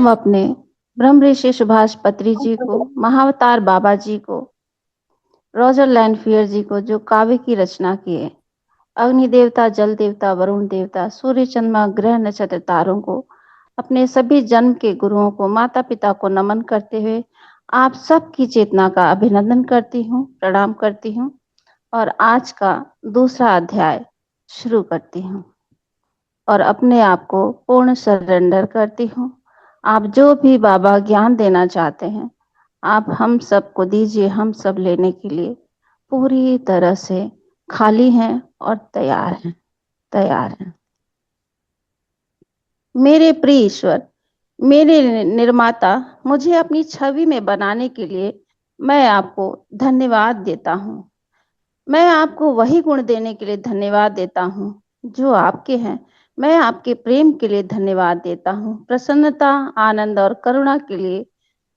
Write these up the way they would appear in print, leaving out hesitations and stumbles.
हम अपने ब्रह्म ऋषि सुभाष पत्री जी को, महाअवतार बाबा जी को, रॉजर लैंडफियर जी को, जो काव्य की रचना किए, अग्नि देवता, जल देवता, वरुण देवता, सूर्य, चंद्रमा, ग्रह, नक्षत्र, तारों को, अपने सभी जन्म के गुरुओं को, माता पिता को नमन करते हुए आप सबकी चेतना का अभिनंदन करती हूँ, प्रणाम करती हूँ और आज का दूसरा अध्याय शुरू करती हूँ और अपने आप को पूर्ण सरेंडर करती हूँ। आप जो भी बाबा ज्ञान देना चाहते हैं आप हम सबको दीजिए। हम सब लेने के लिए पूरी तरह से खाली हैं और तैयार हैं। मेरे प्रिय ईश्वर, मेरे निर्माता, मुझे अपनी छवि में बनाने के लिए मैं आपको धन्यवाद देता हूँ। मैं आपको वही गुण देने के लिए धन्यवाद देता हूँ जो आपके हैं। मैं आपके प्रेम के लिए धन्यवाद देता हूँ, प्रसन्नता, आनंद और करुणा के लिए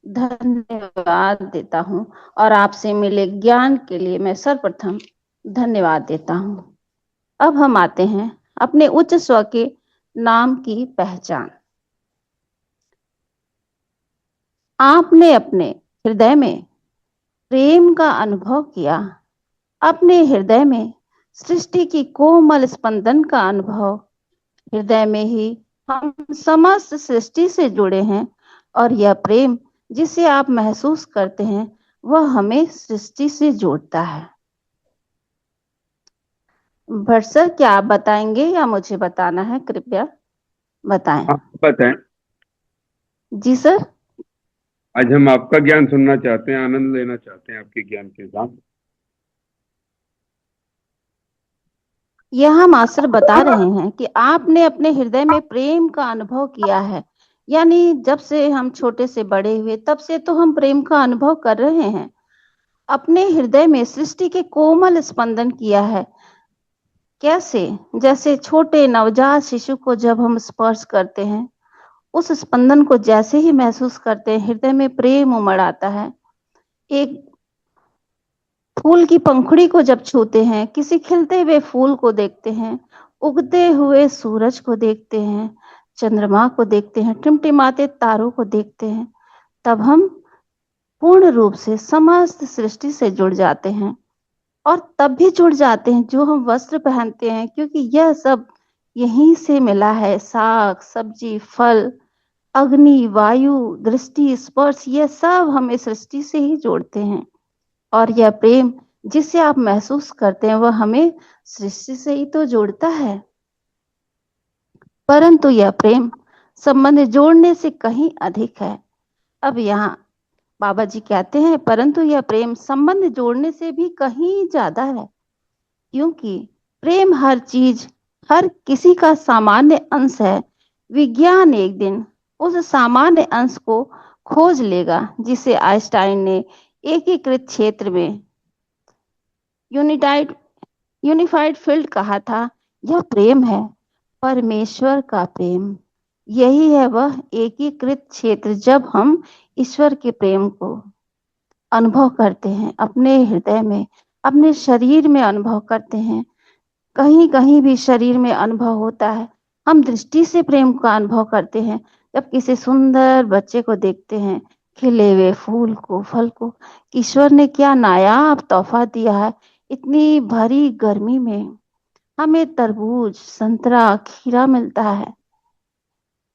धन्यवाद देता हूँ और आपसे मिले ज्ञान के लिए मैं सर्वप्रथम धन्यवाद देता हूँ। अब हम आते हैं अपने उच्च स्व के नाम की पहचान। आपने अपने हृदय में प्रेम का अनुभव किया, अपने हृदय में सृष्टि की कोमल स्पंदन का अनुभव। हृदय में ही हम समस्त सृष्टि से जुड़े हैं और यह प्रेम जिसे आप महसूस करते हैं वह हमें सृष्टि से जोड़ता है। भट्ट सर, क्या आप बताएंगे या मुझे बताना है? कृपया बताएं। आप बताएं। जी सर। आज हम आपका ज्ञान सुनना चाहते हैं, आनंद लेना चाहते हैं आपके ज्ञान के साथ। यह हम मास्टर बता रहे हैं कि आपने अपने हृदय में प्रेम का अनुभव किया है, यानी जब से हम छोटे से बड़े हुए तब से तो हम प्रेम का अनुभव कर रहे हैं। अपने हृदय में सृष्टि के कोमल स्पंदन किया है। कैसे? जैसे छोटे नवजात शिशु को जब हम स्पर्श करते हैं, उस स्पंदन को जैसे ही महसूस करते हैं हृदय में प्रेम उमड़ आता है। एक फूल की पंखुड़ी को जब छूते हैं, किसी खिलते हुए फूल को देखते हैं, उगते हुए सूरज को देखते हैं, चंद्रमा को देखते हैं, टिमटिमाते तारों को देखते हैं, तब हम पूर्ण रूप से समस्त सृष्टि से जुड़ जाते हैं। और तब भी जुड़ जाते हैं जो हम वस्त्र पहनते हैं, क्योंकि यह सब यहीं से मिला है। साग, सब्जी, फल, अग्नि, वायु, दृष्टि, स्पर्श, यह सब हमें सृष्टि से ही जोड़ते हैं। और यह प्रेम जिसे आप महसूस करते हैं वह हमें सृष्टि से ही तो जोड़ता है। परंतु यह प्रेम संबंध जोड़ने से कहीं अधिक है। अब यहाँ बाबा जी कहते हैं परंतु यह प्रेम संबंध जोड़ने से भी कहीं ज्यादा है, क्योंकि प्रेम हर चीज, हर किसी का सामान्य अंश है। विज्ञान एक दिन उस सामान्य अंश को खोज लेगा जिसे आइंस्टाइन ने एकीकृत क्षेत्र में यूनिटाइड यूनिफाइड फील्ड कहा था। यह प्रेम है, परमेश्वर का प्रेम। यही है वह एकीकृत क्षेत्र जब हम ईश्वर के प्रेम को अनुभव करते हैं, अपने हृदय में, अपने शरीर में अनुभव करते हैं। कहीं कहीं भी शरीर में अनुभव होता है। हम दृष्टि से प्रेम का अनुभव करते हैं जब किसी सुंदर बच्चे को देखते हैं, खिले हुए फूल को, फल को। ईश्वर ने क्या नायाब तोहफा दिया है। इतनी भरी गर्मी में हमें तरबूज, संतरा, खीरा मिलता है।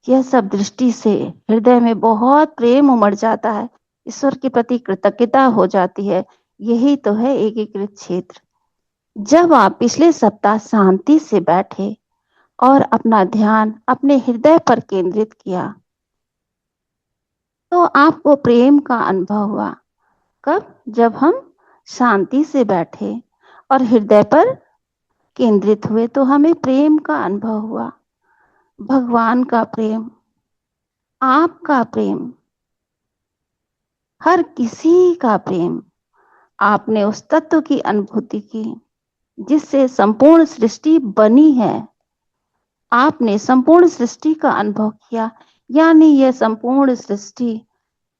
यह सब दृष्टि से हृदय में बहुत प्रेम उमड़ जाता है, ईश्वर के प्रति कृतज्ञता हो जाती है। यही तो है एकीकृत क्षेत्र। जब आप पिछले सप्ताह शांति से बैठे और अपना ध्यान अपने हृदय पर केंद्रित किया तो आपको प्रेम का अनुभव हुआ। कब? जब हम शांति से बैठे और हृदय पर केंद्रित हुए तो हमें प्रेम का अनुभव हुआ। भगवान का प्रेम, आपका प्रेम, हर किसी का प्रेम। आपने उस तत्व की अनुभूति की जिससे संपूर्ण सृष्टि बनी है। आपने संपूर्ण सृष्टि का अनुभव किया, यानी यह संपूर्ण सृष्टि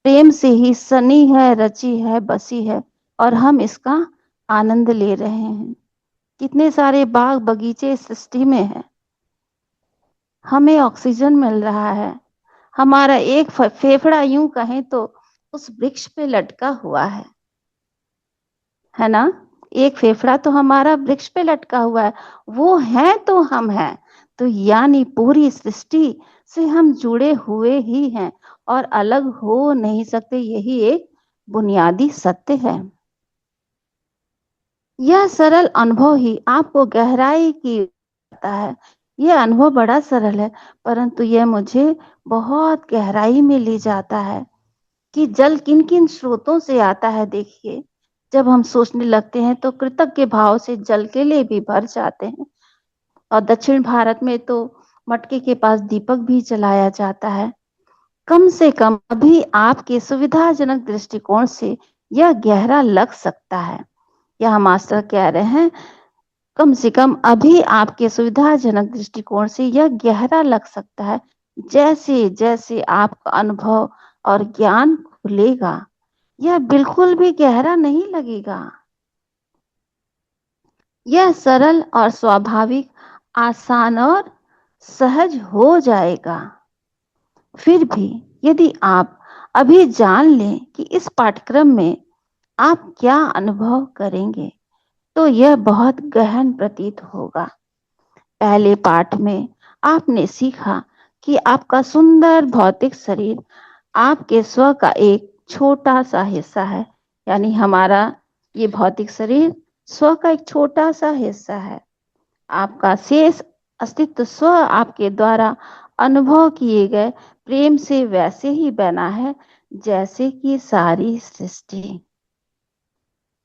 प्रेम से ही सनी है, रची है, बसी है और हम इसका आनंद ले रहे हैं। कितने सारे बाग बगीचे सृष्टि में है, हमें ऑक्सीजन मिल रहा है, हमारा एक फेफड़ा यूं कहें तो उस वृक्ष पे लटका हुआ है ना? एक फेफड़ा तो हमारा वृक्ष पे लटका हुआ है, वो है तो हम हैं। तो यानी पूरी सृष्टि से हम जुड़े हुए ही हैं और अलग हो नहीं सकते, यही एक बुनियादी सत्य है। यह सरल अनुभव ही आपको गहराई की आता है। यह अनुभव बड़ा सरल है, परंतु यह मुझे बहुत गहराई में ले जाता है कि जल किन किन स्रोतों से आता है। देखिए, जब हम सोचने लगते हैं तो कृतज्ञ भाव से जल के लिए भी भर जाते हैं। और दक्षिण भारत में तो मटके के पास दीपक भी जलाया जाता है। कम से कम अभी आपके सुविधाजनक दृष्टिकोण से यह गहरा लग सकता है। यह मास्टर कह रहे हैं, कम से कम अभी आपके सुविधाजनक दृष्टिकोण से यह गहरा लग सकता है। जैसे जैसे आपका अनुभव और ज्ञान खुलेगा, यह बिल्कुल भी गहरा नहीं लगेगा। यह सरल और स्वाभाविक, आसान और सहज हो जाएगा। फिर भी यदि आप अभी जान लें कि इस पाठ्यक्रम में आप क्या अनुभव करेंगे, तो यह बहुत गहन प्रतीत होगा। पहले पाठ में आपने सीखा कि आपका सुंदर भौतिक शरीर आपके स्व का एक छोटा सा हिस्सा है। यानी हमारा ये भौतिक शरीर स्व का एक छोटा सा हिस्सा है। आपका शेष अस्तित्व स्व आपके द्वारा अनुभव किए गए प्रेम से वैसे ही बना है जैसे कि सारी सृष्टि।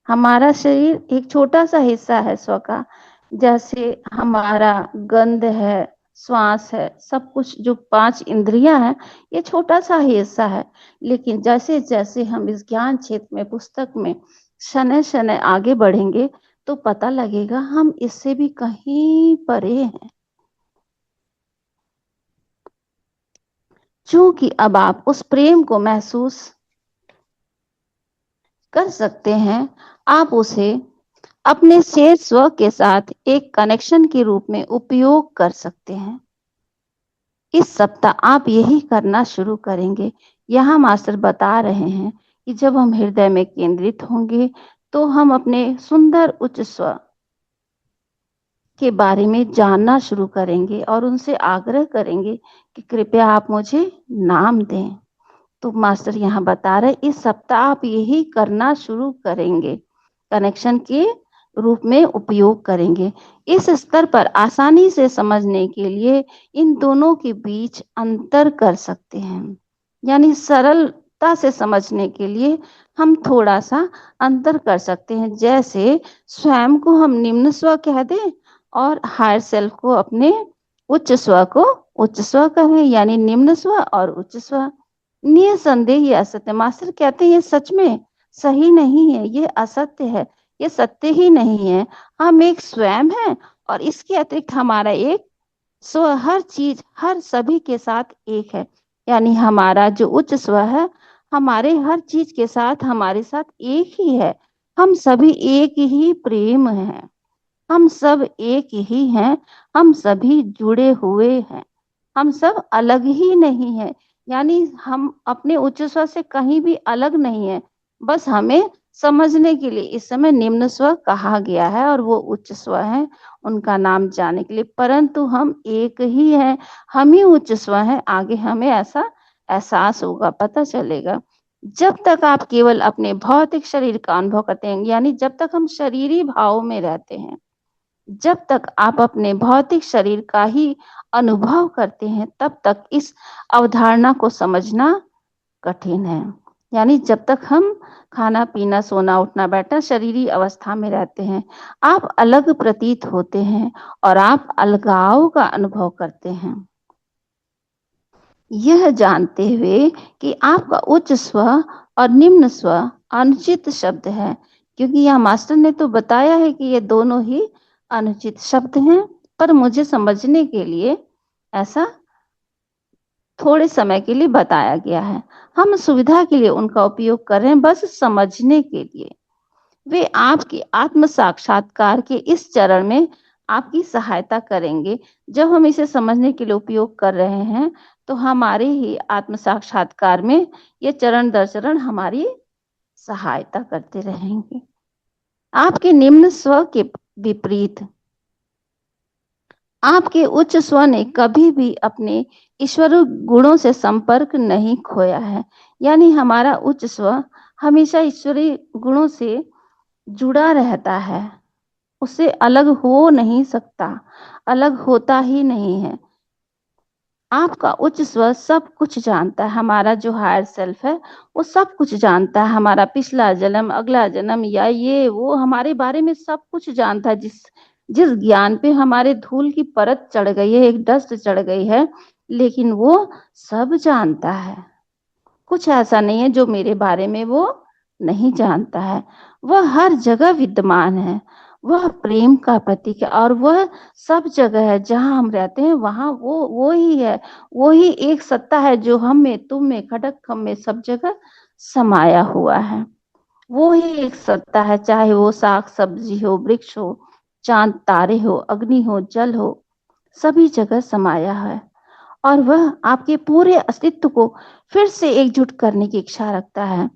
हमारा शरीर एक छोटा सा हिस्सा है स्व का, जैसे हमारा गंध है, श्वास है, सब कुछ जो 5 इंद्रियां हैं, ये छोटा सा ही हिस्सा है। लेकिन जैसे जैसे हम इस ज्ञान क्षेत्र में, पुस्तक में शनै शनै आगे बढ़ेंगे तो पता लगेगा हम इससे भी कहीं परे हैं। चूंकि अब आप उस प्रेम को महसूस कर सकते हैं, आप उसे अपने शेष स्व के साथ एक कनेक्शन के रूप में उपयोग कर सकते हैं। इस सप्ताह आप यही करना शुरू करेंगे। यहाँ मास्टर बता रहे हैं कि जब हम हृदय में केंद्रित होंगे तो हम अपने सुंदर उच्च स्व के बारे में जानना शुरू करेंगे और उनसे आग्रह करेंगे कि कृपया आप मुझे नाम दें। तो मास्टर यहाँ बता रहे, इस सप्ताह आप यही करना शुरू करेंगे, कनेक्शन के रूप में उपयोग करेंगे। इस स्तर पर आसानी से समझने के लिए इन दोनों के बीच अंतर कर सकते हैं। यानी सरलता से समझने के लिए हम थोड़ा सा अंतर कर सकते हैं। जैसे स्वयं को हम निम्न स्व कह दें और हायर सेल्फ को, अपने उच्च स्व को उच्च स्व कहें, यानी निम्न स्व और उच्च स्व। निसंदेह ये असत्य, मास्टर कहते हैं ये सच में सही नहीं है, ये असत्य है, ये सत्य ही नहीं है। हम एक स्वयं है और इसके अतिरिक्त हमारा एक स्व हर चीज, हर सभी के साथ एक है। यानी हमारा जो उच्च स्व है हमारे हर चीज के साथ, हमारे साथ एक ही है। हम सभी एक ही प्रेम हैं, हम सब एक ही हैं, हम सभी जुड़े हुए हैं, हम सब अलग ही नहीं है। यानी हम अपने उच्च स्व से कहीं भी अलग नहीं है। बस हमें समझने के लिए इस समय निम्न स्व कहा गया है और वो उच्च स्व है, उनका नाम जानने के लिए। परंतु हम एक ही हैं, हम ही उच्च स्व हैं। आगे हमें ऐसा एहसास होगा, पता चलेगा। जब तक आप केवल अपने भौतिक शरीर का अनुभव करते हैं, यानी जब तक हम शरीरी भाव में रहते हैं, जब तक आप अपने भौतिक शरीर का ही अनुभव करते हैं, तब तक इस अवधारणा को समझना कठिन है। यानी जब तक हम खाना पीना, सोना उठना बैठना शरीरी अवस्था में रहते हैं, आप अलग प्रतीत होते हैं और आप अलगाव का अनुभव करते हैं। यह जानते हुए कि आपका उच्च स्व और निम्न स्व अनुचित शब्द है, क्योंकि यह मास्टर ने तो बताया है कि ये दोनों ही अनुचित शब्द हैं, पर मुझे समझने के लिए ऐसा थोड़े समय के लिए बताया गया है। हम सुविधा के लिए उनका उपयोग कर रहे हैं, बस समझने के लिए। वे आपके आत्म साक्षात्कार के इस चरण में आपकी सहायता करेंगे। जब हम इसे समझने के लिए उपयोग कर रहे हैं तो हमारे ही आत्म साक्षात्कार में ये चरण दर चरण हमारी सहायता करते रहेंगे। आपके निम्न स्व के विपरीत आपके उच्च स्व ने कभी भी अपने ईश्वर गुणों से संपर्क नहीं खोया है। यानी हमारा उच्च स्व हमेशा ईश्वरीय गुणों से जुड़ा रहता है, उससे अलग हो नहीं सकता, अलग होता ही नहीं है। आपका उच्च स्व सब कुछ जानता है, हमारा जो हायर सेल्फ है वो सब कुछ जानता है, हमारा पिछला जन्म, अगला जन्म या ये वो हमारे बारे में सब कुछ जानता है। जिस जिस ज्ञान पे हमारे धूल की परत चढ़ गई है, एक डस्ट चढ़ गई है, लेकिन वो सब जानता है। कुछ ऐसा नहीं है जो मेरे बारे में वो नहीं जानता है। वह हर जगह विद्यमान है, वह प्रेम का प्रतीक है और वह सब जगह है जहां हम रहते हैं, वहां वो ही है। वो ही एक सत्ता है जो हम में, तुम में, खटक खम में सब जगह समाया हुआ है। वो ही एक सत्ता है, चाहे वो साग सब्जी हो, वृक्ष हो, चांद तारे हो, अग्नि हो, जल हो, सभी जगह समाया है। और वह आपके पूरे अस्तित्व को फिर से एकजुट करने की इच्छा रखता है।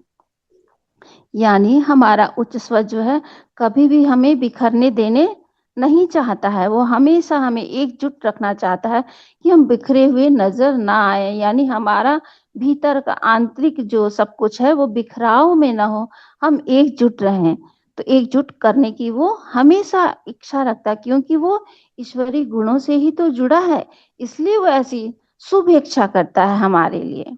यानी हमारा उच्च स्व जो है कभी भी हमें बिखरने देने नहीं चाहता है, वो हमेशा हमें एकजुट रखना चाहता है कि हम बिखरे हुए नजर ना आए। यानी हमारा भीतर का आंतरिक जो सब कुछ है वो बिखराव में ना हो, हम एकजुट रहें। तो एकजुट करने की वो हमेशा इच्छा रखता है, क्योंकि वो ईश्वरीय गुणों से ही तो जुड़ा है, इसलिए वो ऐसी शुभ इच्छा करता है हमारे लिए।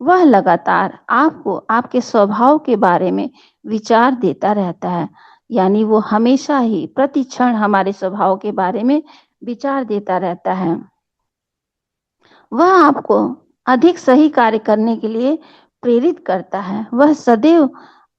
वह लगातार आपको आपके स्वभाव के बारे में विचार देता रहता है। यानी वो हमेशा ही प्रति क्षण हमारे स्वभाव के बारे में विचार देता रहता है। वह आपको अधिक सही कार्य करने के लिए प्रेरित करता है। वह सदैव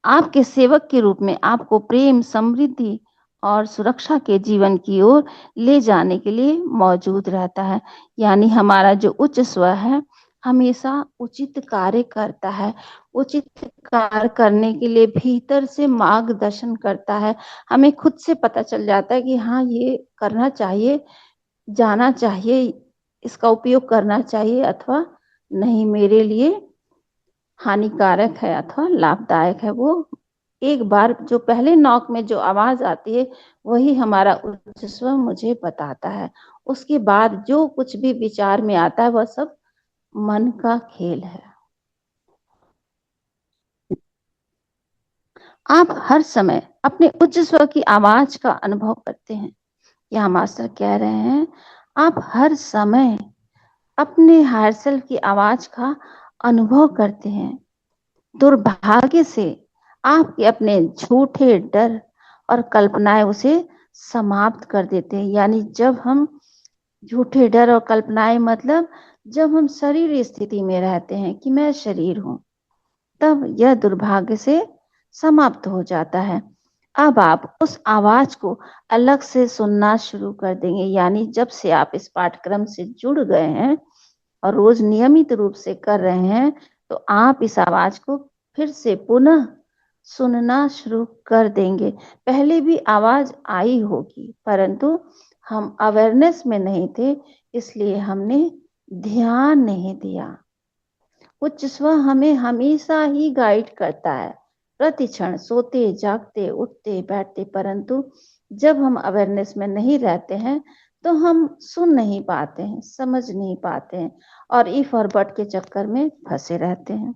आपके सेवक के रूप में आपको प्रेम, समृद्धि और सुरक्षा के जीवन की ओर ले जाने के लिए मौजूद रहता है। यानी हमारा जो उच्च स्व है हमेशा उचित कार्य करता है, उचित कार्य करने के लिए भीतर से मार्गदर्शन करता है। हमें खुद से पता चल जाता है कि हाँ ये करना चाहिए, जाना चाहिए, इसका उपयोग करना चाहिए अथवा नहीं, मेरे लिए हानिकारक है अथवा लाभदायक है। वो एक बार जो पहले नॉक में जो आवाज आती है वही हमारा उच्च स्व मुझे बताता है। उसके बाद जो कुछ भी विचार में आता है वह सब मन का खेल है। आप हर समय अपने उच्च स्व की आवाज का अनुभव करते हैं। यहाँ मास्टर कह रहे हैं आप हर समय अपने हायर सेल्फ की आवाज का अनुभव करते हैं। दुर्भाग्य से आपके अपने झूठे डर और कल्पनाएं उसे समाप्त कर देते हैं। यानी जब हम झूठे डर और कल्पनाएं मतलब जब हम शरीर स्थिति में रहते हैं कि मैं शरीर हूं, तब यह दुर्भाग्य से समाप्त हो जाता है। अब आप उस आवाज को अलग से सुनना शुरू कर देंगे। यानी जब से आप इस पाठ्यक्रम से जुड़ गए हैं और रोज नियमित रूप से कर रहे हैं, तो आप इस आवाज को फिर से पुनः सुनना शुरू कर देंगे। पहले भी आवाज आई होगी, परंतु हम अवेयरनेस में नहीं थे, इसलिए हमने ध्यान नहीं दिया। उच्च स्व हमें हमेशा ही गाइड करता है, प्रति क्षण, सोते जागते, उठते बैठते, परंतु जब हम अवेयरनेस में नहीं रहते हैं तो हम सुन नहीं पाते हैं, समझ नहीं पाते हैं और इफ और बट के चक्कर में फंसे रहते हैं।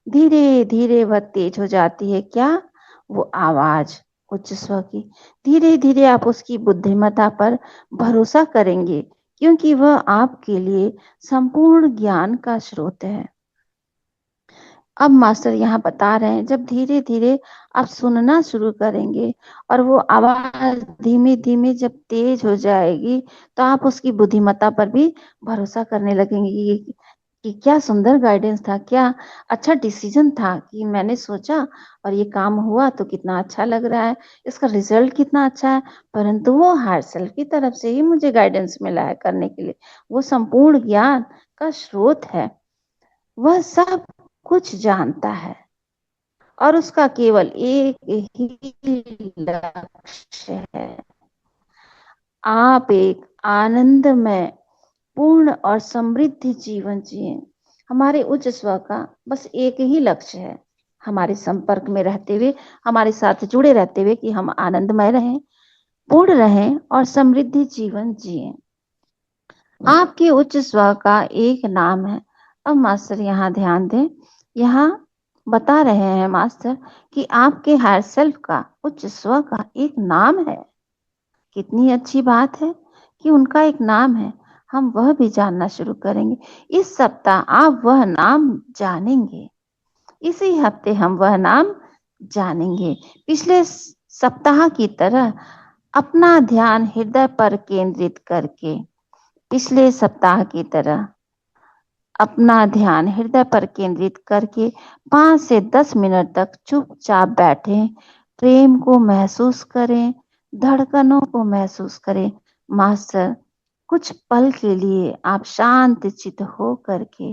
धीरे धीरे वह तेज हो जाती है, क्या? वो आवाज उच्च स्व की। धीरे धीरे आप उसकी बुद्धिमत्ता पर भरोसा करेंगे, क्योंकि वह आपके लिए संपूर्ण ज्ञान का स्रोत है। अब मास्टर यहाँ बता रहे हैं जब धीरे धीरे आप सुनना शुरू करेंगे और वो आवाज धीमे धीमे जब तेज हो जाएगी, तो आप उसकी बुद्धिमत्ता पर भी भरोसा करने लगेंगे कि क्या सुंदर गाइडेंस था, क्या अच्छा डिसीजन था कि मैंने सोचा और ये काम हुआ, तो कितना अच्छा लग रहा है, इसका रिजल्ट कितना अच्छा है। परंतु वो हायर सेल्फ की तरफ से ही मुझे गाइडेंस मिला है करने के लिए, वो संपूर्ण ज्ञान का स्रोत है, वह सब कुछ जानता है और उसका केवल एक ही लक्ष्य है, आप एक आनंदमय पूर्ण और समृद्ध जीवन जिए। हमारे उच्च स्व का बस एक ही लक्ष्य है, हमारे संपर्क में रहते हुए, हमारे साथ जुड़े रहते हुए, कि हम आनंदमय रहें, पूर्ण रहें और समृद्धि जीवन जिए। आपके उच्च स्व का एक नाम है। अब मास्टर यहाँ ध्यान दें, यहाँ बता रहे हैं मास्टर कि आपके हायर सेल्फ का, उच्च स्व का एक नाम है। कितनी अच्छी बात है कि उनका एक नाम है। हम वह भी जानना शुरू करेंगे। इस सप्ताह आप वह नाम जानेंगे। इसी हफ्ते हम वह नाम जानेंगे। पिछले सप्ताह की तरह अपना ध्यान हृदय पर केंद्रित करके, पिछले सप्ताह की तरह अपना ध्यान हृदय पर केंद्रित करके 5 से 10 मिनट तक चुपचाप बैठें। प्रेम को महसूस करें, धड़कनों को महसूस करें। मास्टर कुछ पल के लिए आप शांत चित्त हो करके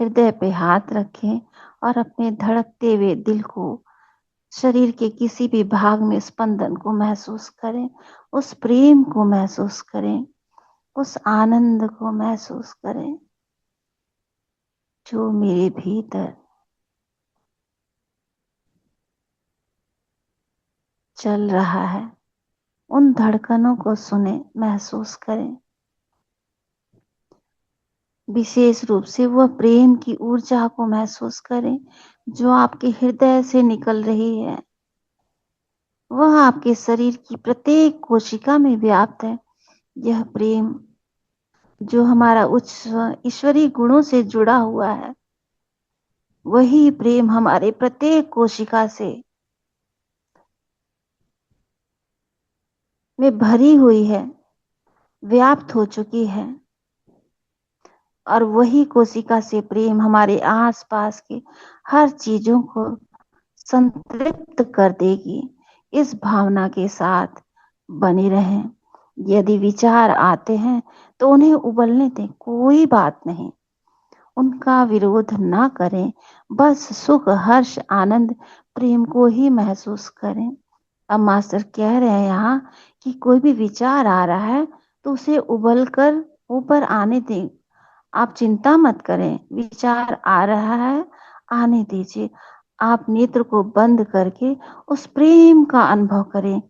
हृदय पे हाथ रखें और अपने धड़कते हुए दिल को, शरीर के किसी भी भाग में स्पंदन को महसूस करें, उस प्रेम को महसूस करें, उस आनंद को महसूस करें जो मेरे भीतर चल रहा है। उन धड़कनों को सुने, महसूस करें। विशेष रूप से वह प्रेम की ऊर्जा को महसूस करें जो आपके हृदय से निकल रही है। वह आपके शरीर की प्रत्येक कोशिका में व्याप्त है। यह प्रेम जो हमारा उच्च ईश्वरीय गुणों से जुड़ा हुआ है, वही प्रेम हमारे प्रत्येक कोशिका से में भरी हुई है, व्याप्त हो चुकी है। और वही कोशिका से प्रेम हमारे आसपास के हर चीजों को संतृप्त कर देगी। इस भावना के साथ बने रहें। यदि विचार आते हैं तो उन्हें उबलने दें, कोई बात नहीं। उनका विरोध ना करें, बस सुख, हर्ष, आनंद, प्रेम को ही महसूस करें। अब मास्टर कह रहे हैं यहाँ कि कोई भी विचार आ रहा है तो उसे उबल कर ऊपर आने दें। आप चिंता मत करें, विचार आ रहा है, आने दीजिए। आप नेत्र को बंद करके उस प्रेम का अनुभव करें।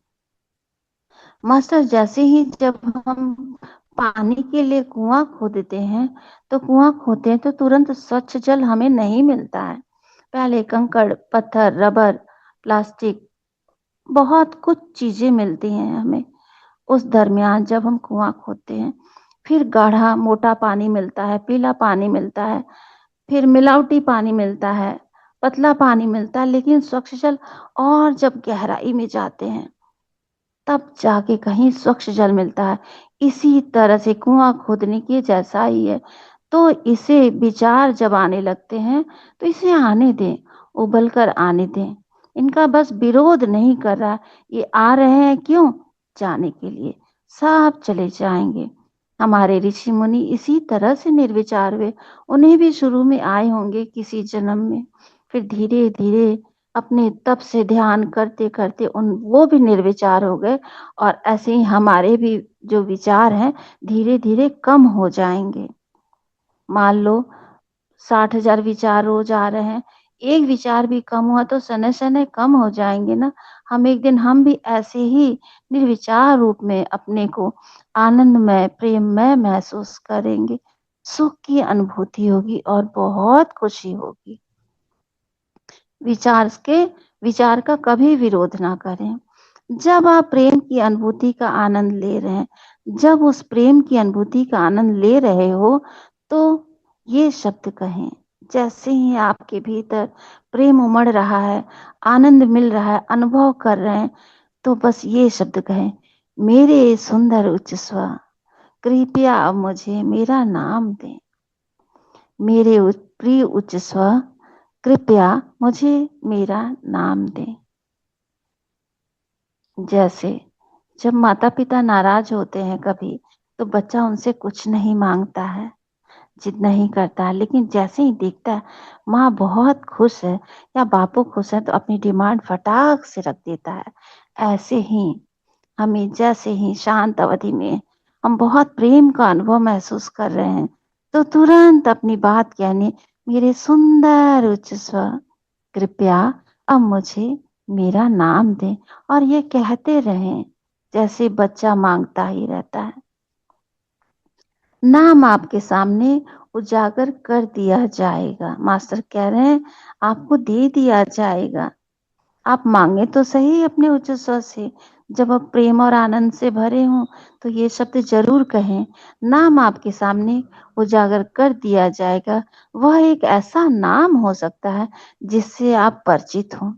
मास्टर जैसे ही जब हम पानी के लिए कुआं खोदते हैं, तो कुआं खोदते हैं तो तुरंत स्वच्छ जल हमें नहीं मिलता है। पहले कंकड़, पत्थर, रबर, प्लास्टिक, बहुत कुछ चीजें मिलती हैं हमें। उस दरमियान जब हम कुआं खोदते हैं, फिर गाढ़ा मोटा पानी मिलता है, पीला पानी मिलता है, फिर मिलावटी पानी मिलता है, पतला पानी मिलता है, लेकिन स्वच्छ जल, और जब गहराई में जाते हैं तब जाके कहीं स्वच्छ जल मिलता है। इसी तरह से कुआं खोदने के जैसा ही है। तो इसे विचार जब आने लगते हैं तो इसे आने दें, उबल कर आने दें। इनका बस विरोध नहीं कर रहा। ये आ रहे हैं क्यों? जाने के लिए। सब चले जाएंगे। हमारे ऋषि मुनि इसी तरह से निर्विचार हुए। उन्हें भी शुरू में आए होंगे किसी जन्म में, फिर धीरे धीरे अपने तप से ध्यान करते करते वो भी निर्विचार हो गए। और ऐसे ही हमारे भी जो विचार हैं धीरे धीरे कम हो जाएंगे। मान लो 60,000 विचार रोज आ रहे हैं, एक विचार भी कम हुआ तो शनै शनै कम हो जाएंगे ना। हम एक दिन हम भी ऐसे ही निर्विचार रूप में अपने को आनंदमय, प्रेममय महसूस करेंगे। सुख की अनुभूति होगी और बहुत खुशी होगी। विचार का कभी विरोध ना करें। जब आप प्रेम की अनुभूति का आनंद ले रहे हैं, जब उस प्रेम की अनुभूति का आनंद ले रहे हो, तो ये शब्द कहें। जैसे ही आपके भीतर प्रेम उमड़ रहा है, आनंद मिल रहा है, अनुभव कर रहे हैं, तो बस ये शब्द कहें, मेरे सुंदर उच्च स्व, कृपया अब मुझे मेरा नाम दें। मेरे प्रिय उच्च स्व, कृपया मुझे मेरा नाम दें। जैसे जब माता पिता नाराज होते हैं कभी, तो बच्चा उनसे कुछ नहीं मांगता है, जिद नहीं करता है, लेकिन जैसे ही देखता है माँ बहुत खुश है या बापू खुश है, तो अपनी डिमांड फटाक से रख देता है। ऐसे ही हमें जैसे ही शांत अवधि में हम बहुत प्रेम का अनुभव महसूस कर रहे हैं, तो तुरंत अपनी बात कहने, मेरे सुंदर उच्च स्वर, कृपया अब मुझे मेरा नाम दें, और ये कहते रहें जैसे बच्चा मांगता ही रहता है। नाम आपके सामने उजागर कर दिया जाएगा। मास्टर कह रहे हैं आपको दे दिया जाएगा। आप मांगे तो सही अपने उच्च स्वर से। जब आप प्रेम और आनंद से भरे हों तो ये शब्द जरूर कहें। नाम आपके सामने उजागर कर दिया जाएगा। वह एक ऐसा नाम हो सकता है जिससे आप परिचित हों,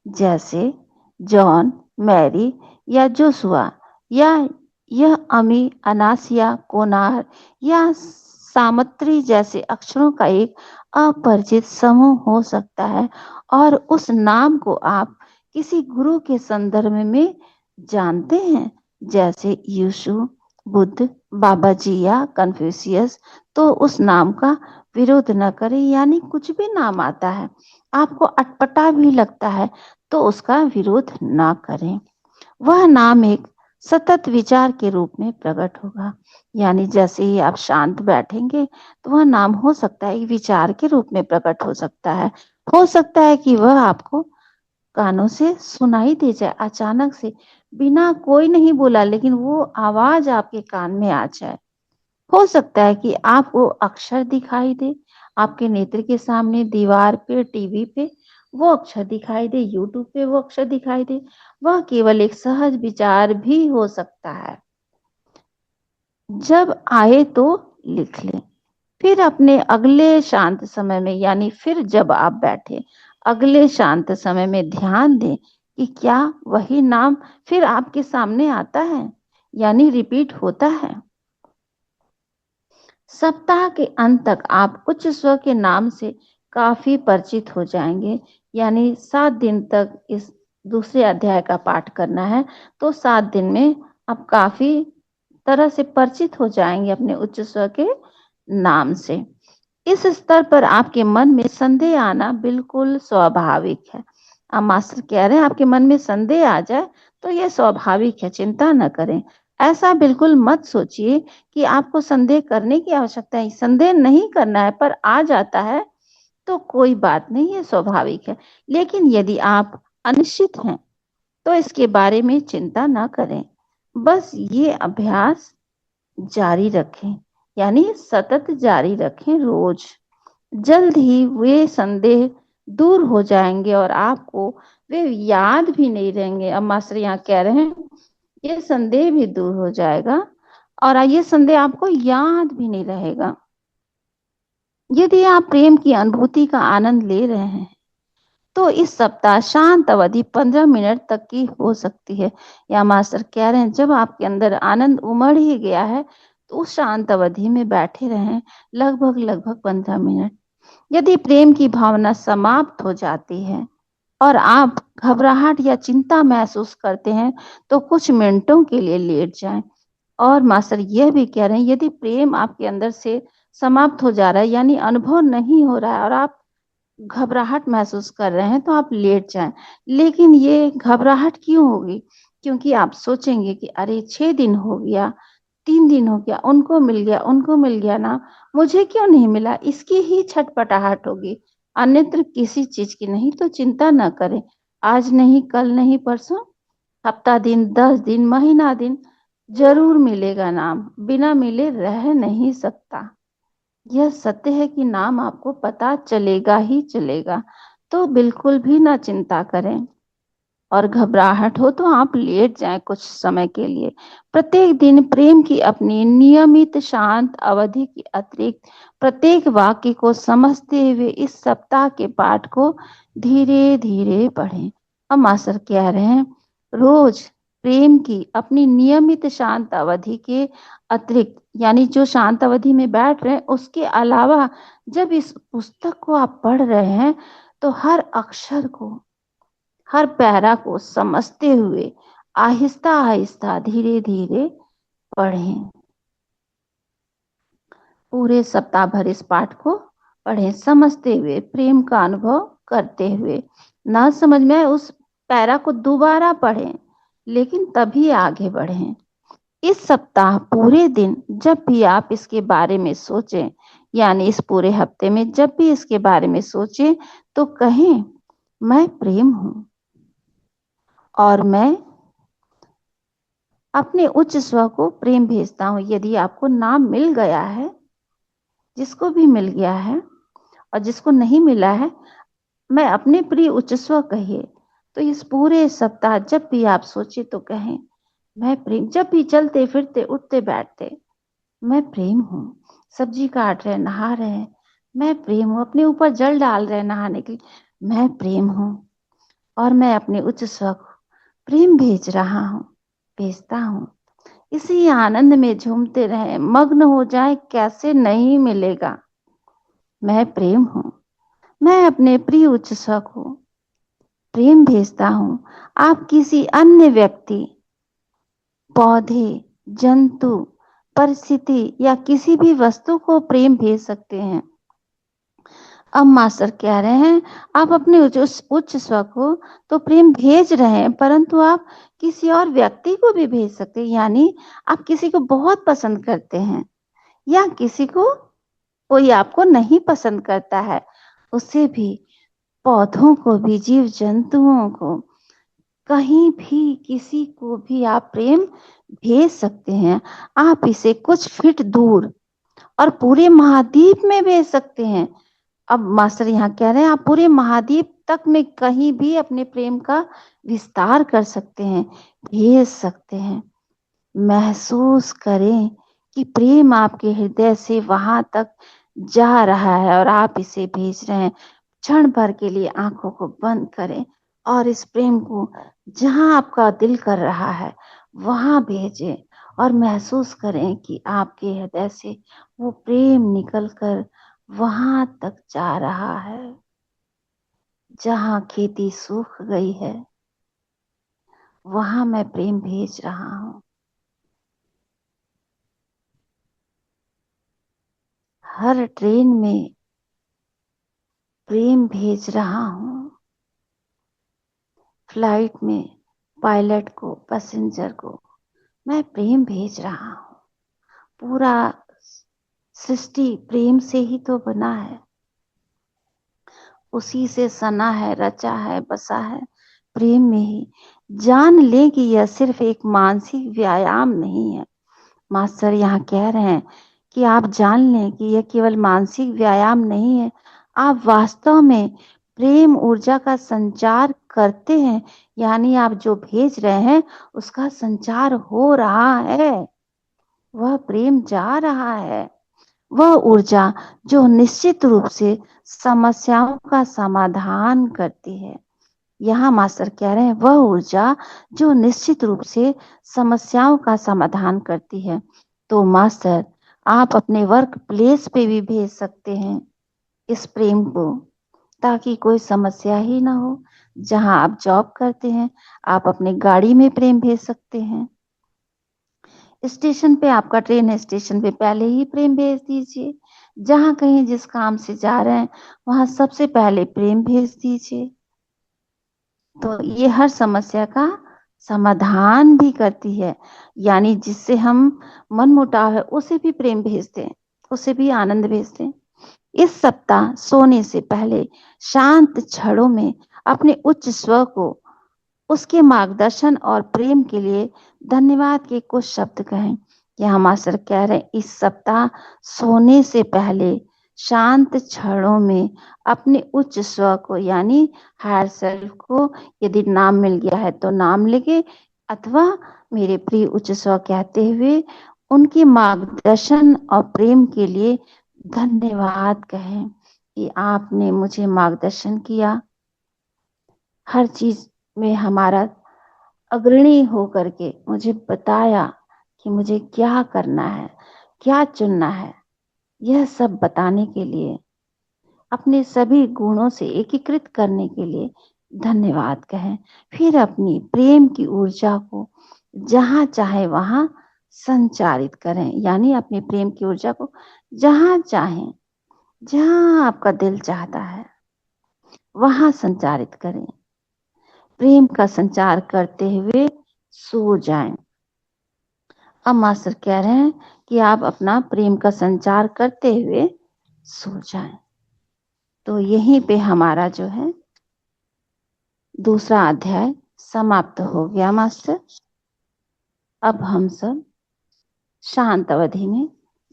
जैसे जॉन, मैरी या जोशुआ, या यह अमी, अनासिया, कोनार या सामत्री जैसे अक्षरों का एक अपरिचित समूह हो सकता है। और उस नाम को आप किसी गुरु के संदर्भ में जानते हैं, जैसे यीशु, बुद्ध, बाबा जी या कन्फ्यूशियस, तो उस नाम का विरोध न करें। यानी कुछ भी नाम आता है, आपको अटपटा भी लगता है, तो उसका विरोध ना करें। वह नाम एक सतत विचार के रूप में प्रकट होगा। यानी जैसे ही आप शांत बैठेंगे तो वह नाम हो सकता है विचार के रूप में प्रकट हो सकता है। हो सकता है कि वह आपको कानों से सुनाई दे जाए अचानक से, बिना कोई नहीं बोला, लेकिन वो आवाज आपके कान में आ जाए। हो सकता है कि आपको अक्षर दिखाई दे, आपके नेत्र के सामने, दीवार पे, टीवी पे वो अक्षर दिखाई दे, यूट्यूब पे वो अक्षर दिखाई दे। वह केवल एक सहज विचार भी हो सकता है। जब आए तो लिख लें। फिर अपने अगले शांत समय में, यानी फिर जब आप बैठे अगले शांत समय में ध्यान दें कि क्या वही नाम फिर आपके सामने आता है, यानी रिपीट होता है। सप्ताह के अंत तक आप उच्च स्वर के नाम से काफी परिचित हो जाएंगे। यानी 7 दिन तक इस दूसरे अध्याय का पाठ करना है, तो 7 दिन में आप काफी तरह से परिचित हो जाएंगे अपने उच्च स्वर के नाम से। इस स्तर पर आपके मन में संदेह आना बिल्कुल स्वाभाविक है। अब मास्टर कह रहे हैं आपके मन में संदेह आ जाए तो यह स्वाभाविक है, चिंता न करें। ऐसा बिल्कुल मत सोचिए कि आपको संदेह करने की आवश्यकता है। संदेह नहीं करना है, पर आ जाता है तो कोई बात नहीं, है स्वाभाविक है। लेकिन यदि आप अनिश्चित हैं तो इसके बारे में चिंता ना करें। बस ये अभ्यास जारी रखें, यानी सतत जारी रखें रोज। जल्द ही वे संदेह दूर हो जाएंगे और आपको वे याद भी नहीं रहेंगे। अब मास्टर यहाँ कह रहे हैं ये संदेह भी दूर हो जाएगा और ये संदेह आपको याद भी नहीं रहेगा। यदि आप प्रेम की अनुभूति का आनंद ले रहे हैं तो इस सप्ताह शांत अवधि 15 मिनट तक की हो सकती है। या मास्टर कह रहे हैं जब आपके अंदर आनंद उमड़ ही गया है तो उस शांत अवधि में बैठे रहें लगभग 15 मिनट। यदि प्रेम की भावना समाप्त हो जाती है और आप घबराहट या चिंता महसूस करते हैं तो कुछ मिनटों के लिए लेट जाएं। और मास्टर यह भी कह रहे हैं यदि प्रेम आपके अंदर से समाप्त हो जा रहा है, यानी अनुभव नहीं हो रहा है और आप घबराहट महसूस कर रहे हैं, तो आप लेट जाएं। लेकिन ये घबराहट क्यों होगी? क्योंकि आप सोचेंगे कि अरे 6 दिन हो गया, 3 दिन हो गया, उनको मिल गया ना, मुझे क्यों नहीं मिला, इसकी ही छटपटाहट होगी, अन्यत्र किसी चीज की नहीं। तो चिंता न करें, आज नहीं, कल नहीं, परसों, हफ्ता दिन, 10 दिन, महीना दिन, जरूर मिलेगा नाम। बिना मिले रह नहीं सकता। यह सत्य है कि नाम आपको पता चलेगा ही चलेगा। तो बिल्कुल भी ना चिंता करें और घबराहट हो तो आप लेट जाएं कुछ समय के लिए। प्रत्येक दिन प्रेम की अपनी नियमित शांत अवधि के अतिरिक्त प्रत्येक वाक्य को समझते हुए इस सप्ताह के पाठ को धीरे धीरे पढ़ें। हम मास्टर कह रहे हैं रोज प्रेम की अपनी नियमित शांत अवधि के अतिरिक्त, यानी जो शांत अवधि में बैठ रहे हैं उसके अलावा, जब इस पुस्तक को आप पढ़ रहे हैं तो हर अक्षर को, हर पैरा को समझते हुए आहिस्ता आहिस्ता धीरे धीरे पढ़ें। पूरे सप्ताह भर इस पाठ को पढ़ें, समझते हुए, प्रेम का अनुभव करते हुए। ना समझ में उस पैरा को दोबारा पढ़ें, लेकिन तभी आगे बढ़ें। इस सप्ताह पूरे दिन जब भी आप इसके बारे में सोचें, यानी इस पूरे हफ्ते में जब भी इसके बारे में सोचें, तो कहें मैं प्रेम हूं और मैं अपने उच्च स्व को प्रेम भेजता हूं। यदि आपको नाम मिल गया है, जिसको भी मिल गया है और जिसको नहीं मिला है, मैं अपने प्रिय उच्च स्व कहिए। तो इस पूरे सप्ताह जब भी आप सोचे तो कहें मैं प्रेम। जब भी चलते फिरते उठते बैठते मैं प्रेम हूँ। सब्जी काट रहे, नहा रहे हैं, मैं प्रेम हूँ। अपने ऊपर जल डाल रहे नहाने के लिए, मैं प्रेम हूँ और मैं अपने उच्च स्व को प्रेम भेज रहा हूँ, भेजता हूँ। इसी आनंद में झूमते रहे, मग्न हो जाए, कैसे नहीं मिलेगा। मैं प्रेम हूँ। मैं अपने प्रिय उच्च स्व को प्रेम भेजता हूँ। आप किसी अन्य व्यक्ति, पौधे, जंतु, परिस्थिति या किसी भी वस्तु को प्रेम भेज सकते हैं। अब मास्टर कह रहे हैं आप अपने उच्च स्व को तो प्रेम भेज रहे हैं, परंतु आप किसी और व्यक्ति को भी भेज सकते हैं। यानी आप किसी को बहुत पसंद करते हैं या किसी को कोई आपको नहीं पसंद करता है, उसे भी, पौधों को भी, जीव जंतुओं को, कहीं भी किसी को भी आप प्रेम भेज सकते हैं। आप इसे कुछ फीट दूर और पूरे महाद्वीप में भेज सकते हैं। अब मास्टर यहाँ कह रहे हैं आप पूरे महाद्वीप तक में कहीं भी अपने प्रेम का विस्तार कर सकते हैं, भेज सकते हैं। महसूस करें कि प्रेम आपके हृदय से वहां तक जा रहा है और आप इसे भेज रहे हैं। क्षण भर के लिए आंखों को बंद करें और इस प्रेम को जहां आपका दिल कर रहा है वहां भेजें और महसूस करें कि आपके हृदय से वो प्रेम निकलकर वहां तक जा रहा है जहां खेती सूख गई है। वहां मैं प्रेम भेज रहा हूं। हर ट्रेन में प्रेम भेज रहा हूं। फ्लाइट में पायलट को, पैसेंजर को मैं प्रेम भेज रहा हूं। पूरा सृष्टि प्रेम से ही तो बना है, उसी से सना है, रचा है, बसा है, प्रेम में ही। जान ले कि यह सिर्फ एक मानसिक व्यायाम नहीं है। मास्टर यहाँ कह रहे हैं कि आप जान लें कि यह केवल मानसिक व्यायाम नहीं है, आप वास्तव में प्रेम ऊर्जा का संचार करते हैं। यानी आप जो भेज रहे हैं उसका संचार हो रहा है, वह प्रेम जा रहा है। वह ऊर्जा जो निश्चित रूप से समस्याओं का समाधान करती है। यहाँ मास्टर कह रहे हैं वह ऊर्जा जो निश्चित रूप से समस्याओं का समाधान करती है। तो मास्टर आप अपने वर्क प्लेस पे भी भेज सकते हैं इस प्रेम को, ताकि कोई समस्या ही ना हो। जहां आप जॉब करते हैं आप अपने गाड़ी में प्रेम भेज सकते हैं। स्टेशन पे आपका ट्रेन है, स्टेशन पे पहले ही प्रेम भेज दीजिए। जहां कहीं जिस काम से जा रहे हैं वहां सबसे पहले प्रेम भेज दीजिए। तो ये हर समस्या का समाधान भी करती है। यानी जिससे हम मन मुटाव है उसे भी प्रेम भेज दें, उसे भी आनंद भेज दें। इस सप्ताह सोने से पहले शांत क्षणों में अपने उच्च स्व को, उसके मार्गदर्शन और प्रेम के लिए धन्यवाद के कुछ शब्द कहें। यहाँ मास्टर कह रहे हैं इस सप्ताह सोने से पहले शांत क्षणों में अपने उच्च स्व को, यानी हायर सेल्फ को, यदि नाम मिल गया है तो नाम लेके, अथवा मेरे प्रिय उच्च स्व कहते हुए उनके मार्गदर्शन और प्रेम के लिए धन्यवाद कहें कि आपने मुझे मार्गदर्शन किया, हर चीज में हमारा अग्रणी हो करके मुझे बताया कि मुझे क्या करना है, क्या चुनना है। यह सब बताने के लिए, अपने सभी गुणों से एकीकृत करने के लिए धन्यवाद कहें। फिर अपनी प्रेम की ऊर्जा को जहां चाहे वहां संचारित करें। यानी अपनी प्रेम की ऊर्जा को जहां चाहें, जहां आपका दिल चाहता है वहां संचारित करें। प्रेम का संचार करते हुए सो जाएं। अब मास्टर कह रहे हैं कि आप अपना प्रेम का संचार करते हुए सो जाएं। तो यहीं पे हमारा जो है दूसरा अध्याय समाप्त हो गया मास्टर। अब हम सब शांत अवधि में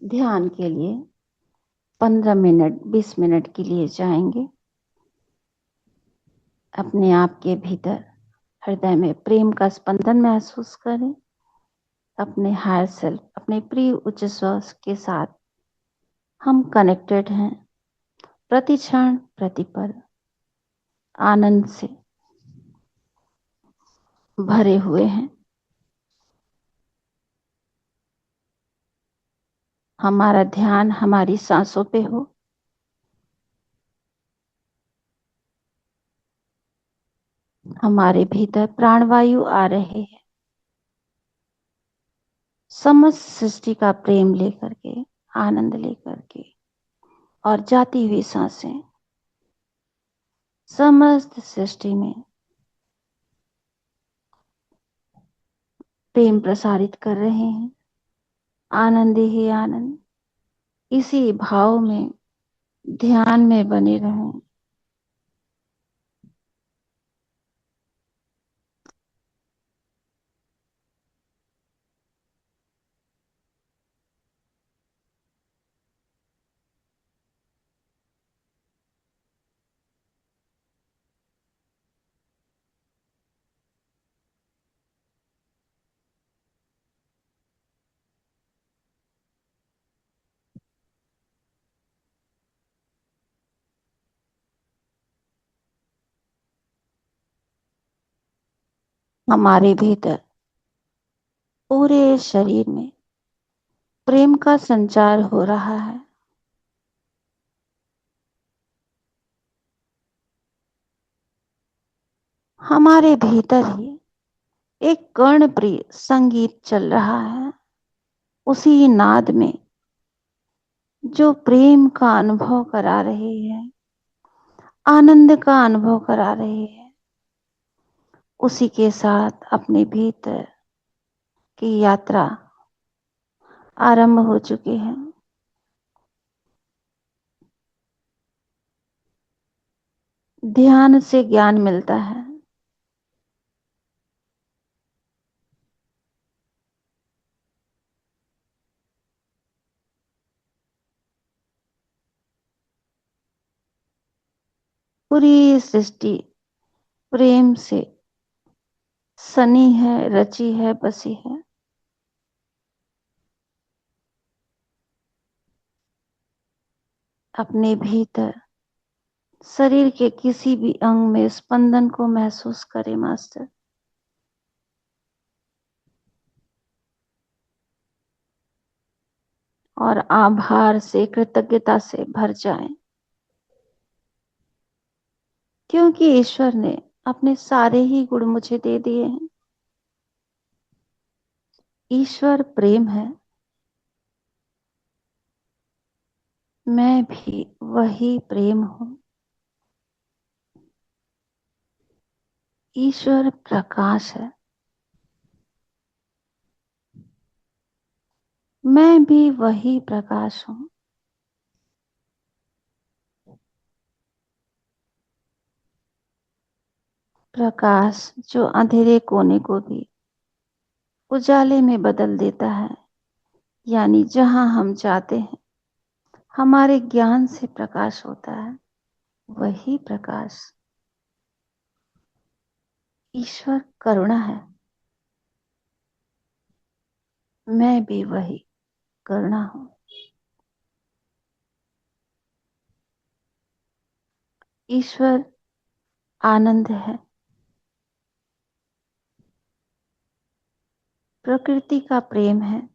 ध्यान के लिए 15 मिनट 20 मिनट के लिए जाएंगे। अपने आप के भीतर हृदय में प्रेम का स्पंदन महसूस करें। अपने हायर सेल्फ, अपने प्रिय उच्च स्व के साथ हम कनेक्टेड हैं। प्रति क्षण प्रति पल आनंद से भरे हुए हैं। हमारा ध्यान हमारी सांसों पे हो। हमारे भीतर प्राणवायु आ रहे हैं, समस्त सृष्टि का प्रेम लेकर के, आनंद लेकर के, और जाती हुई सांसें समस्त सृष्टि में प्रेम प्रसारित कर रहे हैं। आनंद ही आनंद, इसी भाव में ध्यान में बने रहें। हमारे भीतर पूरे शरीर में प्रेम का संचार हो रहा है। हमारे भीतर ही एक कर्णप्रिय संगीत चल रहा है। उसी नाद में जो प्रेम का अनुभव करा रही है, आनंद का अनुभव करा रही है, उसी के साथ अपने भीतर की यात्रा आरंभ हो चुकी है। ध्यान से ज्ञान मिलता है। पूरी सृष्टि प्रेम से सनी है, रची है, बसी है। अपने भीतर शरीर के किसी भी अंग में स्पंदन को महसूस करें मास्टर। और आभार से, कृतज्ञता से भर जाएं, क्योंकि ईश्वर ने अपने सारे ही गुण मुझे दे दिए हैं। ईश्वर प्रेम है, मैं भी वही प्रेम हूं। ईश्वर प्रकाश है, मैं भी वही प्रकाश हूं। प्रकाश जो अंधेरे कोने को भी उजाले में बदल देता है। यानी जहां हम जाते हैं हमारे ज्ञान से प्रकाश होता है। वही प्रकाश ईश्वर करुणा है, मैं भी वही करुणा हूं। ईश्वर आनंद है, प्रकृति का प्रेम है।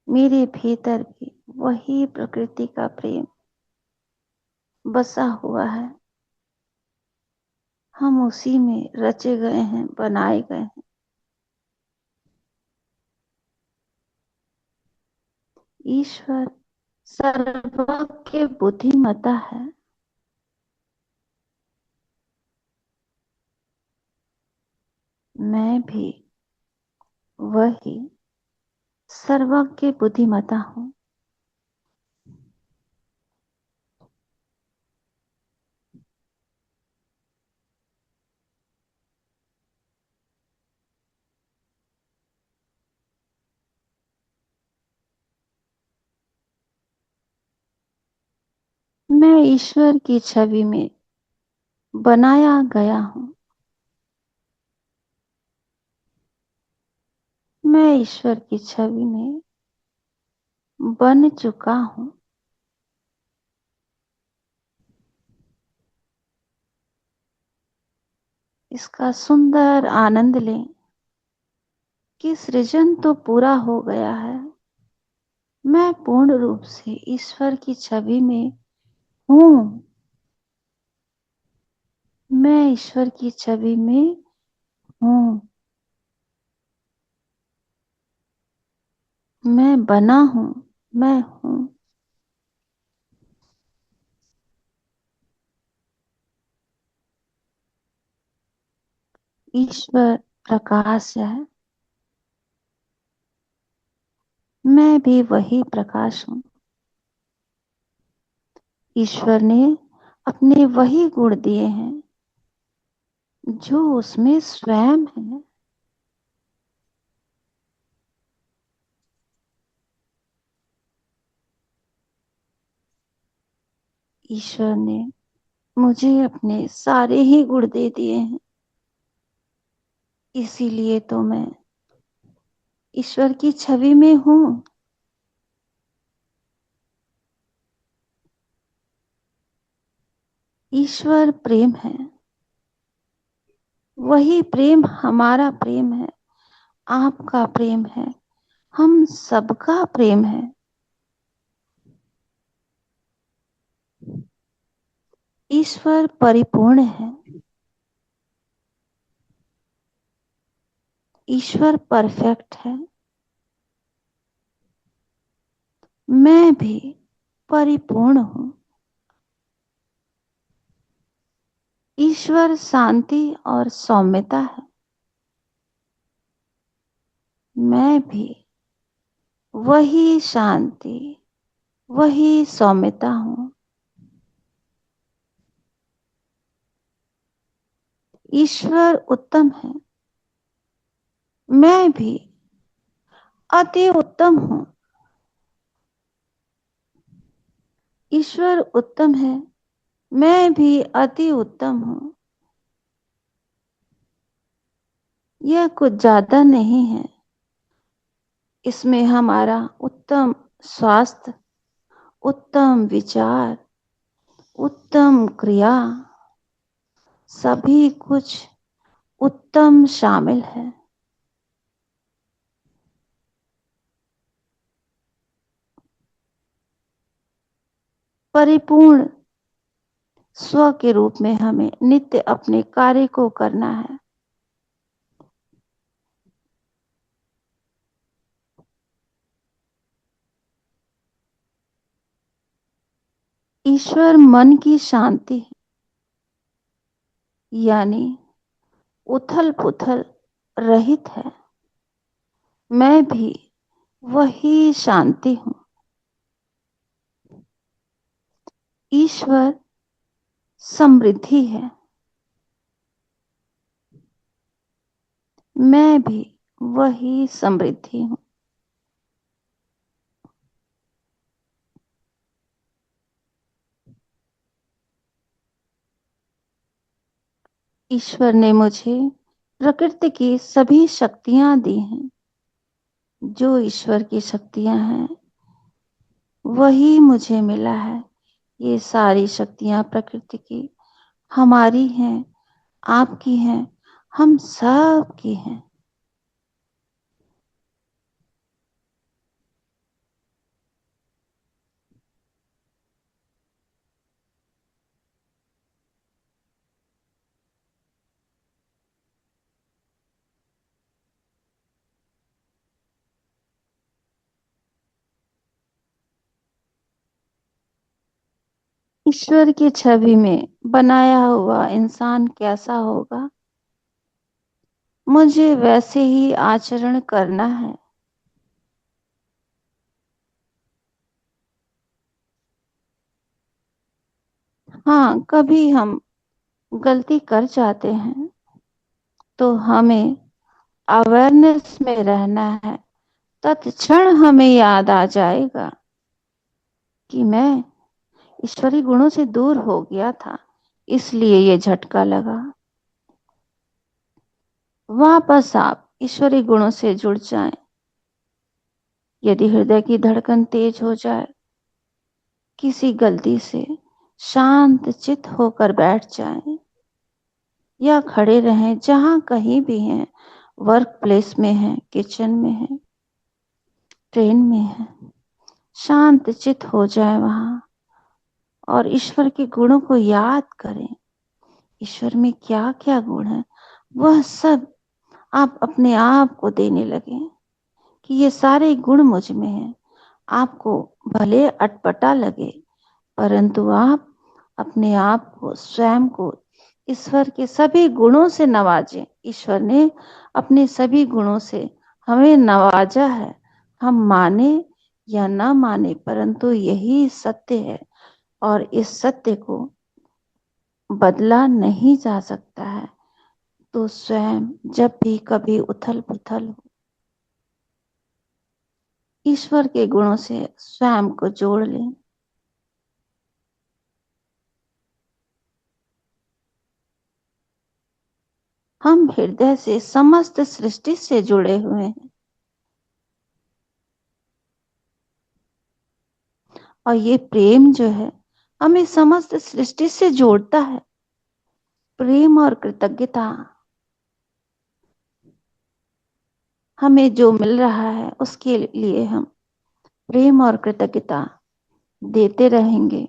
मेरे भीतर भी वही प्रकृति का प्रेम बसा हुआ है। हम उसी में रचे गए हैं, बनाए गए हैं। ईश्वर सर्वज्ञ बुद्धिमता है, मैं भी वही सर्वज्ञ बुद्धिमता हूँ। मैं ईश्वर की छवि में बनाया गया हूँ। मैं ईश्वर की छवि में बन चुका हूँ। इसका सुंदर आनंद लें कि सृजन तो पूरा हो गया है। मैं पूर्ण रूप से ईश्वर की छवि में हूँ। मैं ईश्वर की छवि में हूँ। मैं बना हूँ। मैं हूँ। ईश्वर प्रकाश है। मैं भी वही प्रकाश हूँ। ईश्वर ने अपने वही गुण दिए हैं जो उसमें स्वयं है। ईश्वर ने मुझे अपने सारे ही गुण दे दिए हैं। इसीलिए तो मैं ईश्वर की छवि में हूँ। ईश्वर प्रेम है। वही प्रेम हमारा प्रेम है, आपका प्रेम है, हम सबका प्रेम है। ईश्वर परिपूर्ण है। ईश्वर परफेक्ट है। मैं भी परिपूर्ण हूँ। ईश्वर शांति और सौम्यता है। मैं भी वही शांति, वही सौम्यता हूँ। ईश्वर उत्तम है। मैं भी अति उत्तम हूँ। ईश्वर उत्तम है। मैं भी अति उत्तम हूँ। यह कुछ ज्यादा नहीं है। इसमें हमारा उत्तम स्वास्थ्य, उत्तम विचार, उत्तम क्रिया, सभी कुछ उत्तम शामिल है। परिपूर्ण स्व के रूप में हमें नित्य अपने कार्य को करना है। ईश्वर मन की शांति है, यानी उथल पुथल रहित है। मैं भी वही शांति हूँ। ईश्वर समृद्धि है। मैं भी वही समृद्धि हूँ। ईश्वर ने मुझे प्रकृति की सभी शक्तियां दी हैं। जो ईश्वर की शक्तियां हैं वही मुझे मिला है। ये सारी शक्तियां प्रकृति की हमारी हैं, आपकी हैं, हम सब की हैं। ईश्वर की छवि में बनाया हुआ इंसान कैसा होगा, मुझे वैसे ही आचरण करना है। हाँ, कभी हम गलती कर जाते हैं तो हमें अवेयरनेस में रहना है। तत्क्षण हमें याद आ जाएगा कि मैं ईश्वरी गुणों से दूर हो गया था, इसलिए ये झटका लगा। वापस आप ईश्वरी गुणों से जुड़ जाएं। यदि हृदय की धड़कन तेज हो जाए, किसी गलती से शांत चित होकर बैठ जाएं या खड़े रहें, जहां कहीं भी हैं, वर्क प्लेस में हैं, किचन में हैं, ट्रेन में हैं, शांत चित हो जाए वहां और ईश्वर के गुणों को याद करें। ईश्वर में क्या क्या गुण है, वह सब आप अपने आप को देने लगे कि ये सारे गुण मुझ में हैं। आपको भले अटपटा लगे, परंतु आप अपने आप को, स्वयं को ईश्वर के सभी गुणों से नवाजें। ईश्वर ने अपने सभी गुणों से हमें नवाजा है। हम माने या ना माने, परंतु यही सत्य है और इस सत्य को बदला नहीं जा सकता है। तो स्वयं जब भी कभी उथल पुथल हो, ईश्वर के गुणों से स्वयं को जोड़ लें। हम हृदय से समस्त सृष्टि से जुड़े हुए हैं और ये प्रेम जो है हमें समस्त सृष्टि से जोड़ता है। प्रेम और कृतज्ञता, हमें जो मिल रहा है उसके लिए हम प्रेम और कृतज्ञता देते रहेंगे,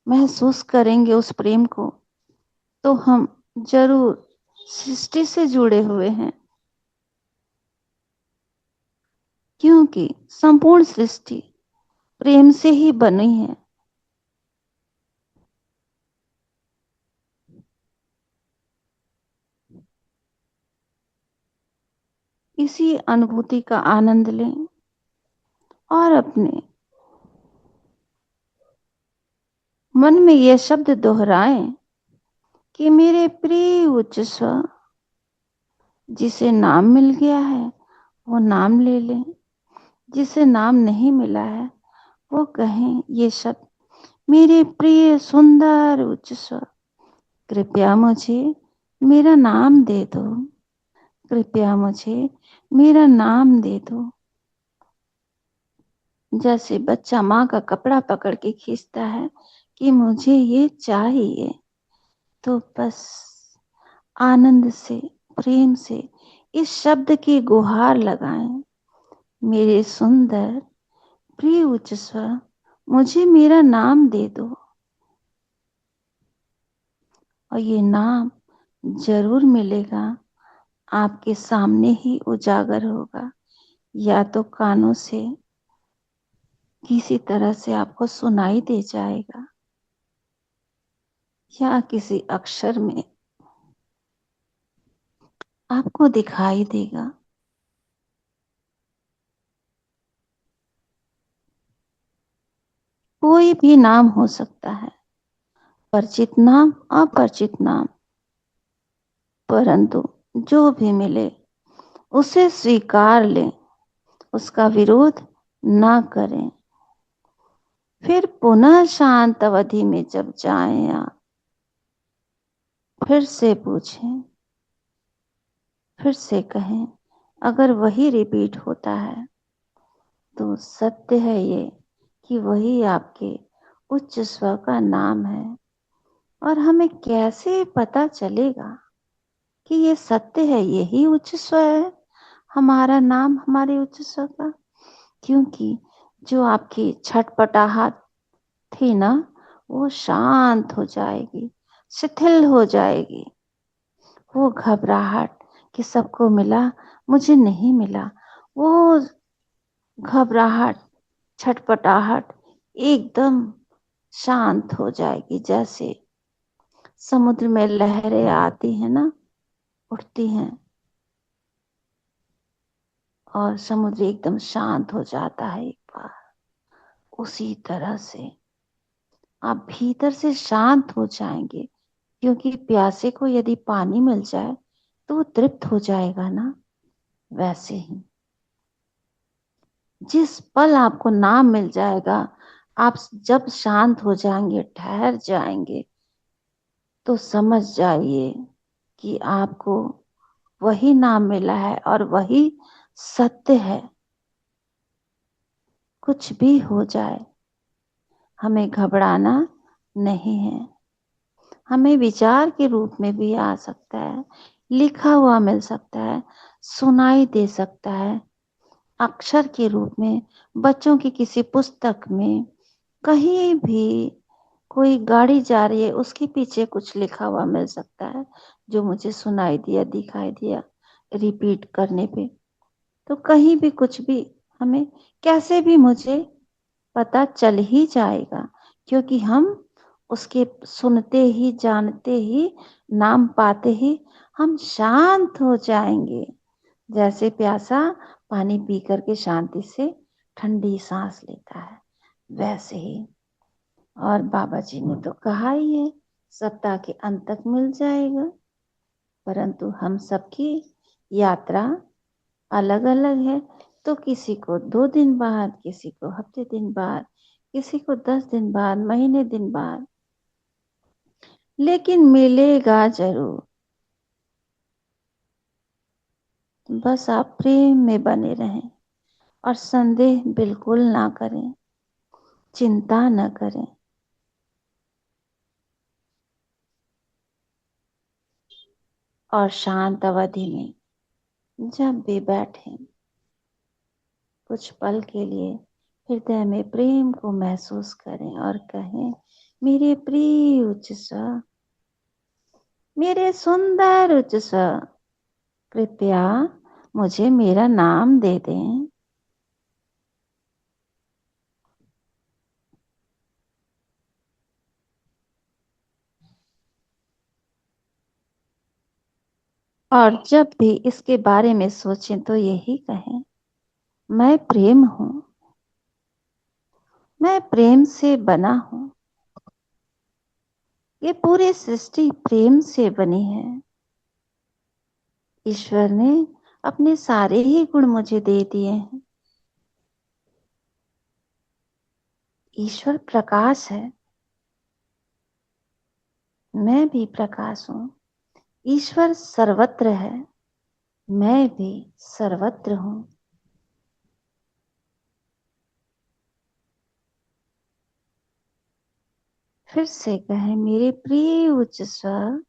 महसूस करेंगे उस प्रेम को, तो हम जरूर सृष्टि से जुड़े हुए हैं। क्योंकि संपूर्ण सृष्टि प्रेम से ही बनी है। इसी अनुभूति का आनंद लें और अपने मन में यह शब्द दोहराएं कि मेरे प्रिय उच्च स्व, जिसे नाम मिल गया है वो नाम ले लें, जिसे नाम नहीं मिला है वो कहें ये शब्द, मेरे प्रिय सुंदर उच्च स्व, कृपया मुझे मेरा नाम दे दो, कृपया मुझे मेरा नाम दे दो। जैसे बच्चा माँ का कपड़ा पकड़ के खींचता है कि मुझे ये चाहिए, तो बस आनंद से, प्रेम से इस शब्द की गुहार लगाएं, मेरे सुंदर प्रिय उच्च स्वर, मुझे मेरा नाम दे दो। और ये नाम जरूर मिलेगा, आपके सामने ही उजागर होगा, या तो कानों से किसी तरह से आपको सुनाई दे जाएगा, या किसी अक्षर में आपको दिखाई देगा। कोई भी नाम हो सकता है, परिचित नाम, अपरिचित नाम, परंतु जो भी मिले उसे स्वीकार लें, उसका विरोध ना करें। फिर पुनः शांत अवधि में जब जाएं आप, फिर से पूछें, फिर से कहें। अगर वही रिपीट होता है तो सत्य है ये कि वही आपके उच्च स्वर का नाम है। और हमें कैसे पता चलेगा कि ये सत्य है, यही उच्च स्वर है, हमारा नाम, हमारे उच्च स्वर का? क्योंकि जो आपकी छटपटाहट थी ना, वो शांत हो जाएगी, शिथिल हो जाएगी। वो घबराहट कि सबको मिला, मुझे नहीं मिला, वो घबराहट, छटपटाहट एकदम शांत हो जाएगी। जैसे समुद्र में लहरें आती हैं ना, उठती हैं, और समुद्र एकदम शांत हो जाता है एक बार, उसी तरह से आप भीतर से शांत हो जाएंगे, क्योंकि प्यासे को यदि पानी मिल जाए तो वो तृप्त हो जाएगा ना। वैसे ही जिस पल आपको नाम मिल जाएगा, आप जब शांत हो जाएंगे, ठहर जाएंगे, तो समझ जाइए कि आपको वही नाम मिला है और वही सत्य है। कुछ भी हो जाए, हमें घबराना नहीं है। हमें विचार के रूप में भी आ सकता है, लिखा हुआ मिल सकता है, सुनाई दे सकता है, अक्षर के रूप में बच्चों की किसी पुस्तक में, कहीं भी कोई गाड़ी जा रही है उसके पीछे कुछ लिखा हुआ मिल सकता है, जो मुझे सुनाई दिया, दिखाई दिया रिपीट करने पे। तो कहीं भी कुछ भी हमें कैसे भी मुझे पता चल ही जाएगा, क्योंकि हम उसके सुनते ही, जानते ही, नाम पाते ही हम शांत हो जाएंगे। जैसे प्यासा पानी पी करके शांति से ठंडी सांस लेता है, वैसे ही। और बाबा जी ने तो कहा ही है, सप्ताह के अंत तक मिल जाएगा। परंतु हम सबकी यात्रा अलग अलग है। तो किसी को 2 दिन बाद, किसी को हफ्ते दिन बाद, किसी को 10 दिन बाद, महीने दिन बाद, लेकिन मिलेगा जरूर। बस आप प्रेम में बने रहें और संदेह बिल्कुल ना करें, चिंता न करें। और शांत अवधि में जब भी बैठे, कुछ पल के लिए हृदय में प्रेम को महसूस करें और कहें, मेरे प्रिय उच्च स्वर, मेरे सुंदर उच्च स्वर, कृपया मुझे मेरा नाम दे दें। और जब भी इसके बारे में सोचें तो यही कहें, मैं प्रेम हूं, मैं प्रेम से बना हूं, ये पूरी सृष्टि प्रेम से बनी है। ईश्वर ने अपने सारे ही गुण मुझे दे दिए हैं। ईश्वर प्रकाश है, मैं भी प्रकाश हूं। ईश्वर सर्वत्र है, मैं भी सर्वत्र हूं। फिर से कहें, मेरे प्रिय उच्च स्वर,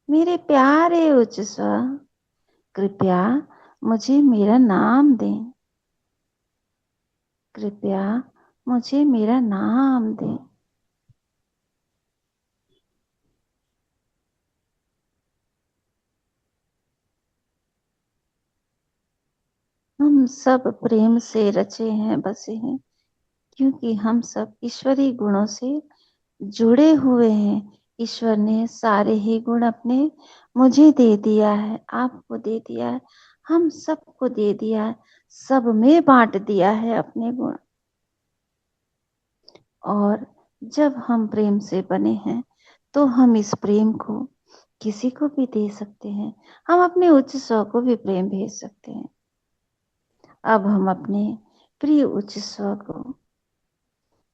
मेरे प्यारे उच्च स्वर, कृपया मुझे मेरा नाम दें, कृपया मुझे मेरा नाम दें। हम सब प्रेम से रचे हैं, बसे हैं, क्योंकि हम सब ईश्वरी गुणों से जुड़े हुए हैं। ईश्वर ने सारे ही गुण अपने मुझे दे दिया है, आपको दे दिया है, हम सबको दे दिया है, सब में बांट दिया है अपने गुण। और जब हम प्रेम से बने हैं तो हम इस प्रेम को किसी को भी दे सकते हैं। हम अपने उच्च स्व को भी प्रेम भेज सकते हैं। अब हम अपने प्रिय उच्च स्व को,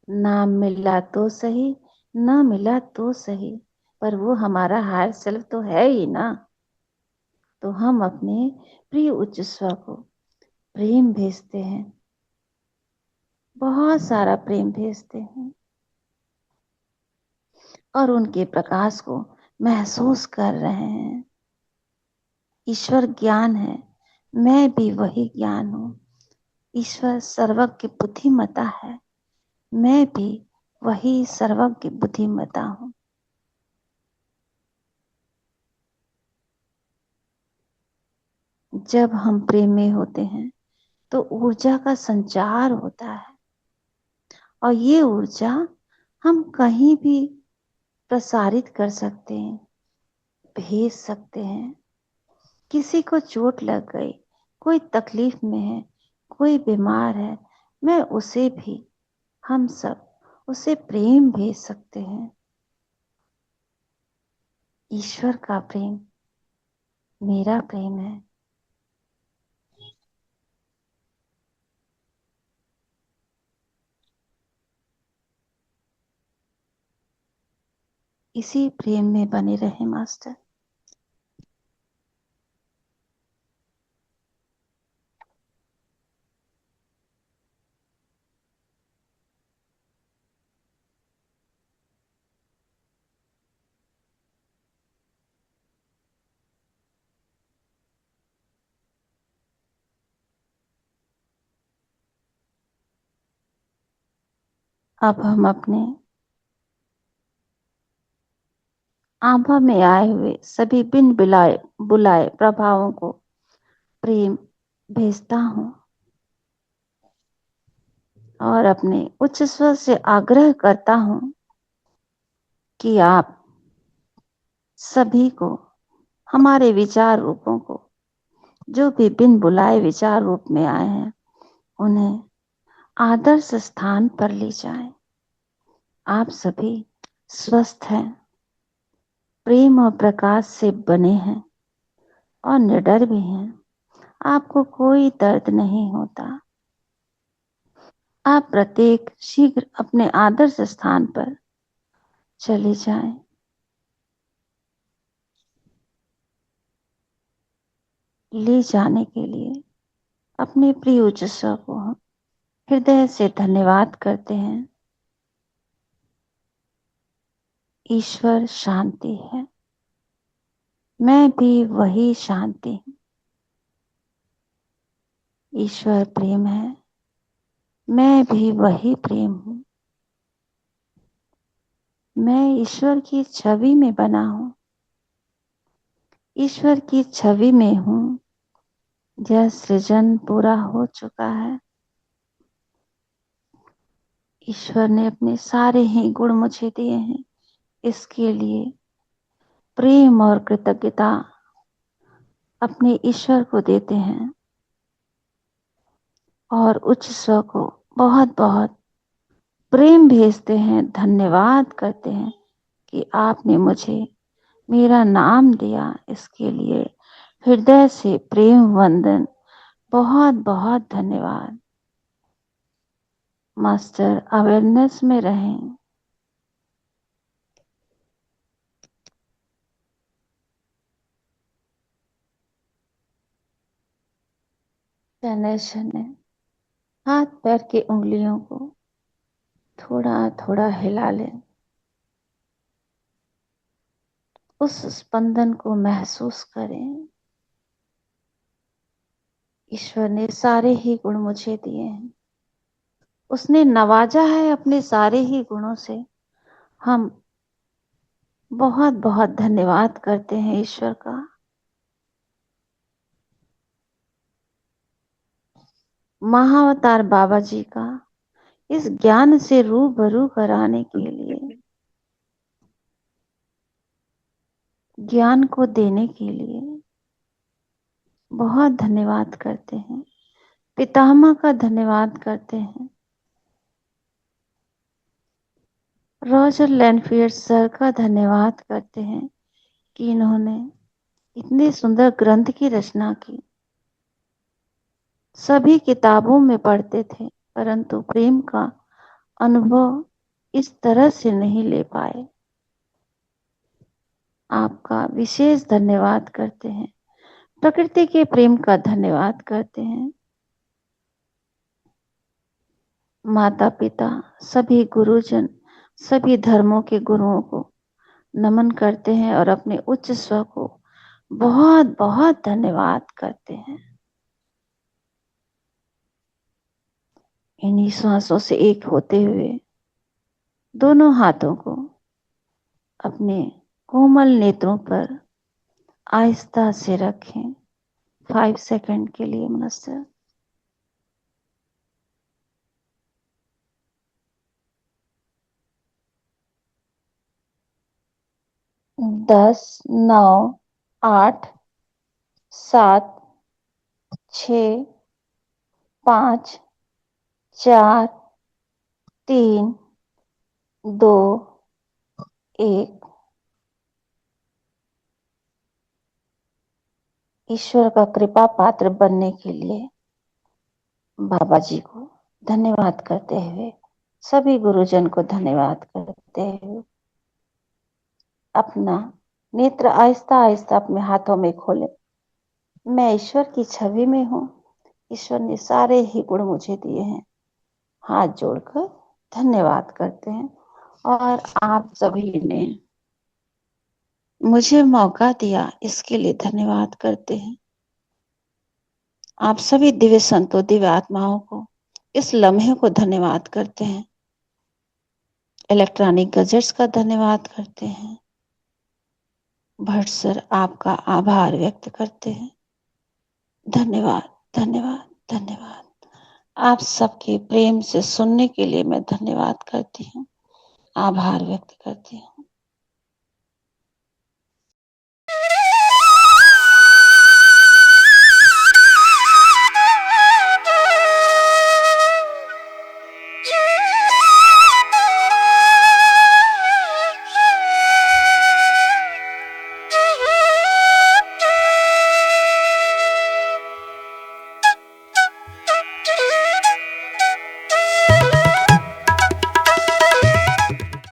नाम मिला तो सही, ना मिला तो सही, पर वो हमारा हायर सेल्फ तो है ही ना। तो हम अपने प्रिय उच्च स्व को प्रेम भेजते हैं, बहुत सारा प्रेम भेजते हैं, और उनके प्रकाश को महसूस कर रहे हैं। ईश्वर ज्ञान है, मैं भी वही ज्ञान हूं। ईश्वर सर्वज्ञ बुद्धिमता है, मैं भी वही सर्वज्ञ बुद्धिमता हूं। जब हम प्रेम में होते हैं तो ऊर्जा का संचार होता है, और ये ऊर्जा हम कहीं भी प्रसारित कर सकते हैं, भेज सकते हैं। किसी को चोट लग गई, कोई तकलीफ में है, कोई बीमार है, मैं उसे भी, हम सब उसे प्रेम भेज सकते हैं। ईश्वर का प्रेम मेरा प्रेम है। इसी प्रेम में बने रहे मास्टर। अब हम अपने आभा में आए हुए सभी बिन बुलाए बुलाए प्रभावों को प्रेम भेजता हूं और अपने उच्च स्वर से आग्रह करता हूं कि आप सभी को, हमारे विचार रूपों को, जो भी बिन बुलाए विचार रूप में आए हैं, उन्हें आदर्श स्थान पर ले जाएं। आप सभी स्वस्थ हैं, प्रेम और प्रकाश से बने हैं और निडर भी हैं। आपको कोई दर्द नहीं होता। आप प्रत्येक शीघ्र अपने आदर्श स्थान पर चले जाएं। ले जाने के लिए अपने प्रिय उच्चस्वर को हम हृदय से धन्यवाद करते हैं। ईश्वर शांति है, मैं भी वही शांति हूं। ईश्वर प्रेम है, मैं भी वही प्रेम हूं। मैं ईश्वर की छवि में बना हूं, ईश्वर की छवि में हूं। यह सृजन पूरा हो चुका है। ईश्वर ने अपने सारे ही गुण मुझे दिए हैं। इसके लिए प्रेम और कृतज्ञता अपने ईश्वर को देते हैं और उच्च स्वर को बहुत बहुत प्रेम भेजते हैं, धन्यवाद करते हैं कि आपने मुझे मेरा नाम दिया। इसके लिए हृदय से प्रेम वंदन, बहुत बहुत धन्यवाद। मास्टर अवेयरनेस में रहें। शनय शनय हाथ पैर की उंगलियों को थोड़ा थोड़ा हिला लें। उस स्पंदन को महसूस करें। ईश्वर ने सारे ही गुण मुझे दिए हैं, उसने नवाजा है अपने सारे ही गुणों से। हम बहुत बहुत धन्यवाद करते हैं ईश्वर का। महाअवतार बाबा जी का इस ज्ञान से रूबरू कराने के लिए, ज्ञान को देने के लिए बहुत धन्यवाद करते हैं। पितामह का धन्यवाद करते हैं। रॉजर लैनफील्ड सर का धन्यवाद करते हैं कि इन्होंने इतने सुंदर ग्रंथ की रचना की। सभी किताबों में पढ़ते थे, परंतु प्रेम का अनुभव इस तरह से नहीं ले पाए। आपका विशेष धन्यवाद करते हैं। प्रकृति के प्रेम का धन्यवाद करते हैं। माता पिता, सभी गुरुजन, सभी धर्मों के गुरुओं को नमन करते हैं और अपने उच्च स्वर को बहुत बहुत धन्यवाद करते हैं। इन्हीं श्वासों से एक होते हुए दोनों हाथों को अपने कोमल नेत्रों पर आहिस्ता से रखें 5 सेकंड के लिए मास्टर। 10, 9, 8, 7, 6, 5, 4, 3, 2, 1। ईश्वर का कृपा पात्र बनने के लिए बाबा जी को धन्यवाद करते हुए, सभी गुरुजन को धन्यवाद करते हुए अपना नेत्र आहिस्ता आहिस्ता अपने हाथों में खोले। मैं ईश्वर की छवि में हूँ। ईश्वर ने सारे ही गुण मुझे दिए हैं। हाथ जोड़कर धन्यवाद करते हैं। और आप सभी ने मुझे मौका दिया, इसके लिए धन्यवाद करते हैं। आप सभी दिव्य संतों, दिव्य आत्माओं को इस लम्हे को धन्यवाद करते हैं। इलेक्ट्रॉनिक गैजेट्स का धन्यवाद करते हैं। भट्ट सर, आपका आभार व्यक्त करते हैं। धन्यवाद, धन्यवाद, धन्यवाद। आप सबके प्रेम से सुनने के लिए मैं धन्यवाद करती हूँ, आभार व्यक्त करती हूँ।